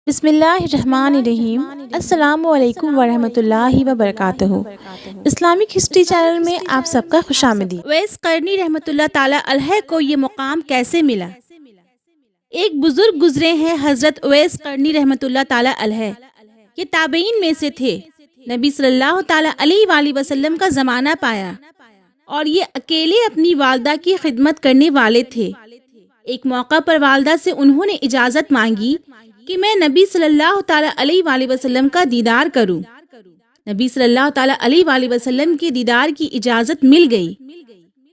بسم اللہ الرحمن الرحیم۔ السلام علیکم ورحمۃ اللہ وبرکاتہ۔ اسلامک ہسٹری چینل میں آپ سب کا خوش آمدید۔ اویس قرنی رحمۃ اللہ تعالی علیہ کو یہ مقام کیسے ملا؟ ایک بزرگ گزرے ہیں حضرت اویس قرنی رحمۃ اللہ تعالی علیہ۔ یہ تابعین میں سے تھے۔ نبی صلی اللہ تعالی علیہ وآلہ وسلم کا زمانہ پایا اور یہ اکیلے اپنی والدہ کی خدمت کرنے والے تھے۔ ایک موقع پر والدہ سے انہوں نے اجازت مانگی کہ میں نبی صلی اللہ تعالی علیہ وآلہ وسلم کا دیدار کروں۔ نبی صلی اللہ تعالی علیہ وآلہ وسلم کے دیدار کی اجازت مل گئی،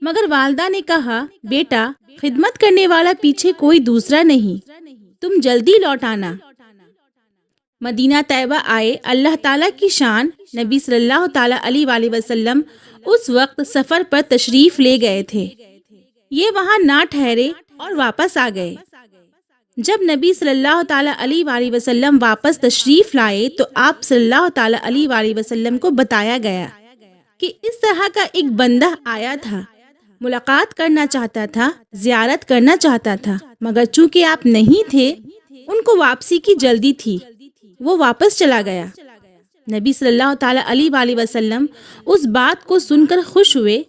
مگر والدہ نے کہا، بیٹا خدمت کرنے والا پیچھے کوئی دوسرا نہیں، تم جلدی لوٹ آنا۔ مدینہ طیبہ آئے۔ اللہ تعالیٰ کی شان، نبی صلی اللہ تعالی علیہ وآلہ وسلم اس وقت سفر پر تشریف لے گئے تھے۔ یہ وہاں نہ ٹھہرے اور واپس آ گئے۔ جب نبی صلی اللہ تعالی علیہ وآلہ وسلم واپس تشریف لائے تو آپ صلی اللہ تعالی علیہ وآلہ وسلم کو بتایا گیا کہ اس طرح کا ایک بندہ آیا تھا، ملاقات کرنا چاہتا تھا، زیارت کرنا چاہتا تھا، مگر چونکہ آپ نہیں تھے، ان کو واپسی کی جلدی تھی، وہ واپس چلا گیا۔ نبی صلی اللہ تعالی علیہ وآلہ وسلم اس بات کو سن کر خوش ہوئے۔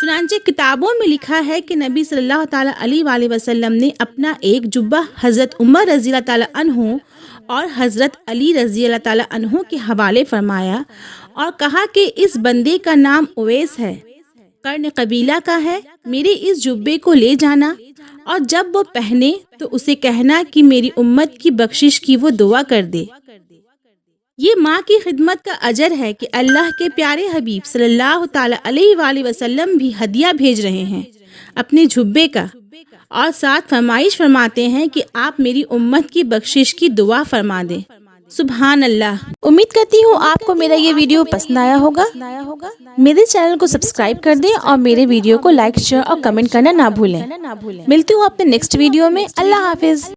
چنانچہ کتابوں میں لکھا ہے کہ نبی صلی اللہ تعالی علیہ وآلہ وسلم نے اپنا ایک جبہ حضرت عمر رضی اللہ تعالی عنہ اور حضرت علی رضی اللہ تعالی عنہ کے حوالے فرمایا اور کہا کہ اس بندے کا نام اویس ہے، قرن قبیلہ کا ہے، میرے اس جبے کو لے جانا اور جب وہ پہنے تو اسے کہنا کہ میری امت کی بخشش کی وہ دعا کر دے۔ یہ ماں کی خدمت کا اجر ہے کہ اللہ کے پیارے حبیب صلی اللہ تعالی علیہ وآلہ وسلم بھی ہدیہ بھیج رہے ہیں اپنے جھبے کا، اور ساتھ فرمائش فرماتے ہیں کہ آپ میری امت کی بخشش کی دعا فرما دیں۔ سبحان اللہ۔ امید کرتی ہوں آپ کو میرا یہ ویڈیو پسند آیا ہوگا۔ میرے چینل کو سبسکرائب کر دیں اور میرے ویڈیو کو لائک، شیئر اور کمنٹ کرنا نہ بھولیں۔ ملتی ہوں اپنے نیکسٹ ویڈیو میں۔ اللہ حافظ۔